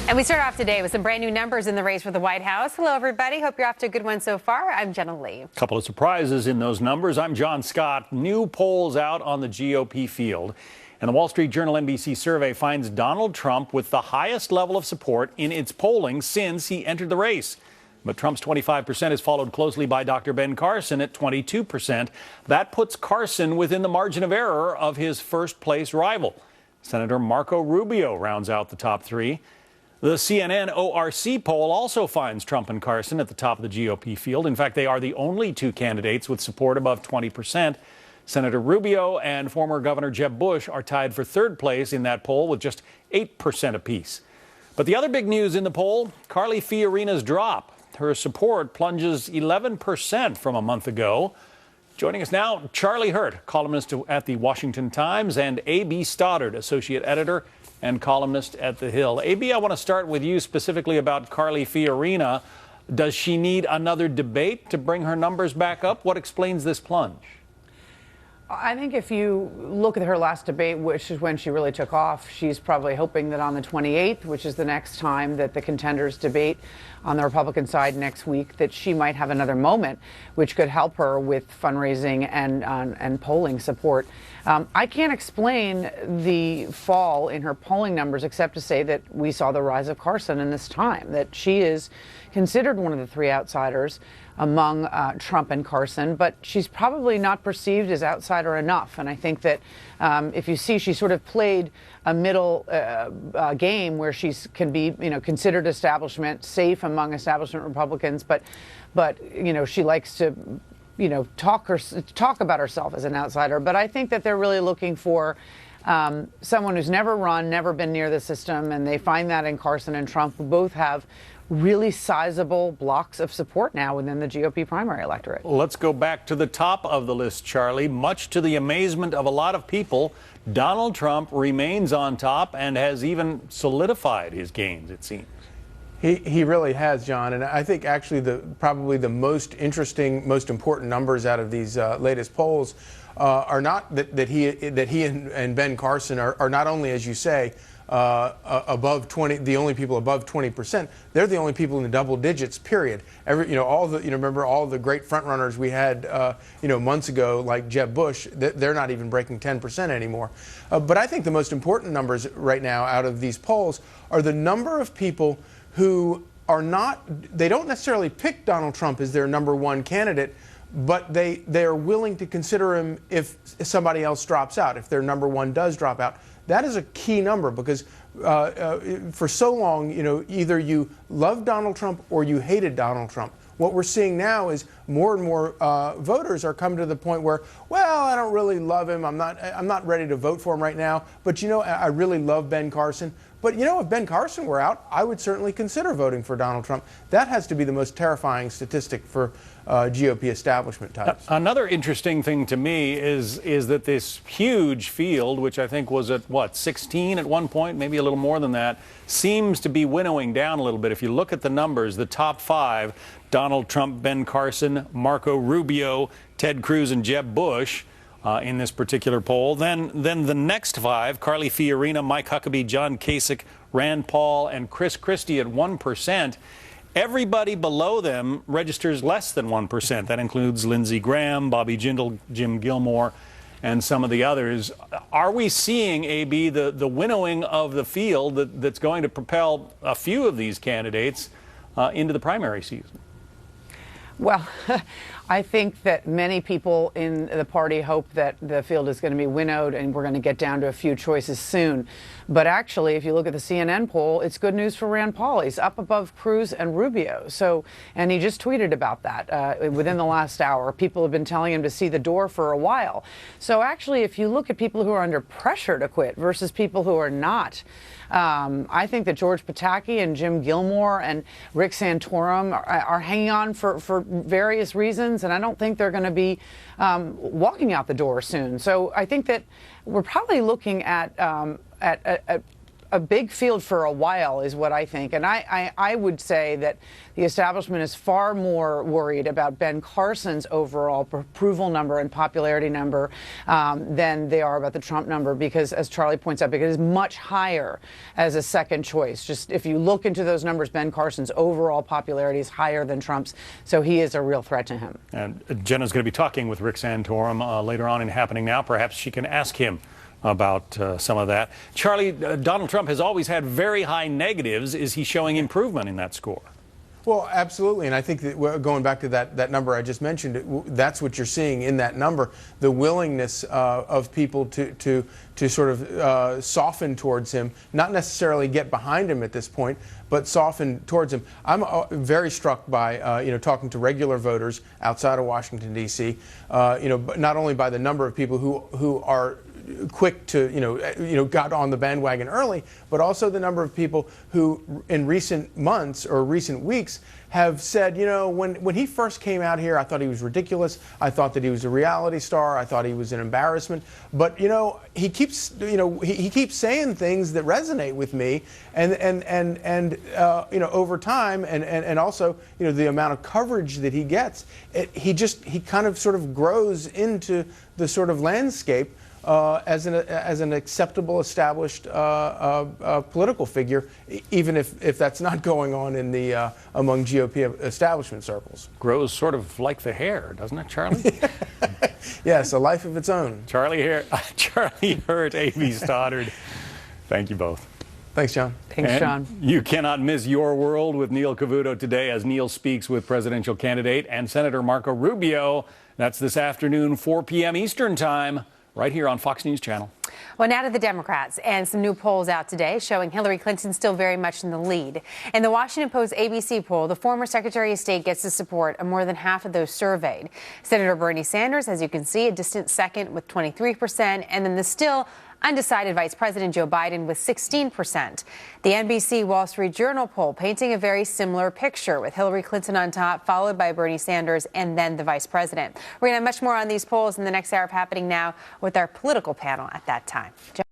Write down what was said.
And we start off today with some brand new numbers in the race for the White House. Hello, everybody. Hope you're off to a good one so far. I'm Jenna Lee. A couple of surprises in those numbers. I'm John Scott. New polls out on the GOP field. And the Wall Street Journal NBC survey finds Donald Trump with the highest level of support in its polling since he entered the race. But Trump's 25% is followed closely by Dr. Ben Carson at 22%. That puts Carson within the margin of error of his first-place rival. Senator Marco Rubio rounds out the top three. The CNN ORC poll also finds Trump and Carson at the top of the GOP field. In fact, they are the only two candidates with support above 20%. Senator Rubio and former Governor Jeb Bush are tied for third place in that poll with just 8% apiece. But the other big news in the poll, Carly Fiorina's drop. Her support plunges 11% from a month ago. Joining us now, Charlie Hurt, columnist at the Washington Times, and A.B. Stoddard, associate editor and columnist at The Hill. A.B., I want to start with you specifically about Carly Fiorina. Does she need another debate to bring her numbers back up? What explains this plunge? I think if you look at her last debate, which is when she really took off, she's probably hoping that on the 28th, which is the next time that the contenders debate on the Republican side next week, that she might have another moment which could help her with fundraising and polling support. I can't explain the fall in her polling numbers except to say that we saw the rise of Carson in this time, that she is considered one of the three outsiders among Trump and Carson, but she's probably not perceived as outsider enough. And I think that if you see, she sort of played a middle game where she can be, considered establishment, safe among establishment Republicans, but she likes to, talk about herself as an outsider. But I think that they're really looking for someone who's never run, never been near the system, and they find that in Carson and Trump, who both have really sizable blocks of support now within the GOP primary electorate. Let's go back to the top of the list, Charlie. Much to the amazement of a lot of people, Donald Trump remains on top and has even solidified his gains, it seems. He really has, John, and I think actually probably the most interesting, most important numbers out of these latest polls are not that he and Ben Carson are not only, as you say, above 20, the only people above 20%. They're the only people in the double digits. Period. Remember all the great front runners we had, months ago, like Jeb Bush. They're not even breaking 10% anymore. But I think the most important numbers right now out of these polls are the number of people who are not. They don't necessarily pick Donald Trump as their number one candidate, but they are willing to consider him if somebody else drops out, if their number one does drop out. That is a key number because for so long, either you loved Donald Trump or you hated Donald Trump. What we're seeing now is more and more voters are coming to the point where, well, I don't really love him. I'm not ready to vote for him right now. But I really love Ben Carson. But if Ben Carson were out, I would certainly consider voting for Donald Trump. That has to be the most terrifying statistic for GOP establishment types. Another interesting thing to me is that this huge field, which I think was at 16 at one point, maybe a little more than that, seems to be winnowing down a little bit. If you look at the numbers, the top five, Donald Trump, Ben Carson, Marco Rubio, Ted Cruz, and Jeb Bush, in this particular poll. Then the next five, Carly Fiorina, Mike Huckabee, John Kasich, Rand Paul, and Chris Christie at 1%. Everybody below them registers less than 1%. That includes Lindsey Graham, Bobby Jindal, Jim Gilmore, and some of the others. Are we seeing, A.B., the winnowing of the field that's going to propel a few of these candidates into the primary season? Well, I think that many people in the party hope that the field is going to be winnowed and we're going to get down to a few choices soon. But actually, if you look at the CNN poll, it's good news for Rand Paul. He's up above Cruz and Rubio. And he just tweeted about that within the last hour. People have been telling him to see the door for a while. So actually, if you look at people who are under pressure to quit versus people who are not, I think that George Pataki and Jim Gilmore and Rick Santorum are hanging on for various reasons, and I don't think they're going to be walking out the door soon. So I think that we're probably looking at a big field for a while, is what I think. And I would say that the establishment is far more worried about Ben Carson's overall approval number and popularity number than they are about the Trump number, because, as Charlie points out, because it is much higher as a second choice. Just if you look into those numbers, Ben Carson's overall popularity is higher than Trump's, so he is a real threat to him. And Jenna's going to be talking with Rick Santorum later on in Happening Now. Perhaps she can ask him about some of that. Charlie, Donald Trump has always had very high negatives. Is he showing improvement in that score? Well, absolutely, and I think that going back to that number I just mentioned, that's what you're seeing in that number, the willingness of people to sort of soften towards him, not necessarily get behind him at this point, but soften towards him. I'm very struck by talking to regular voters outside of Washington, D.C., not only by the number of people who are quick to got on the bandwagon early, but also the number of people who in recent months or recent weeks have said, when he first came out here, I thought he was ridiculous. I thought that he was a reality star. I thought he was an embarrassment. But he keeps he keeps saying things that resonate with me, and over time, and also the amount of coverage that he gets, he kind of sort of grows into the sort of landscape as an acceptable, established political figure, even if that's not going on in the among GOP establishment circles. Grows sort of like the hair, doesn't it, Charlie? Yes, a life of its own. Charlie Hurt, Amy Stoddard. Thank you both. Thanks, John. Thanks, John. You cannot miss Your World with Neil Cavuto today as Neil speaks with presidential candidate and Senator Marco Rubio. That's this afternoon, 4 p.m. Eastern Time, right here on Fox News Channel. Well, now to the Democrats, and some new polls out today showing Hillary Clinton still very much in the lead. In the Washington Post ABC poll, the former Secretary of State gets the support of more than half of those surveyed. Senator Bernie Sanders, as you can see, a distant second with 23%, and then the still undecided Vice President Joe Biden with 16%. The NBC Wall Street Journal poll painting a very similar picture, with Hillary Clinton on top, followed by Bernie Sanders, and then the Vice President. We're going to have much more on these polls in the next hour of Happening Now with our political panel at that time.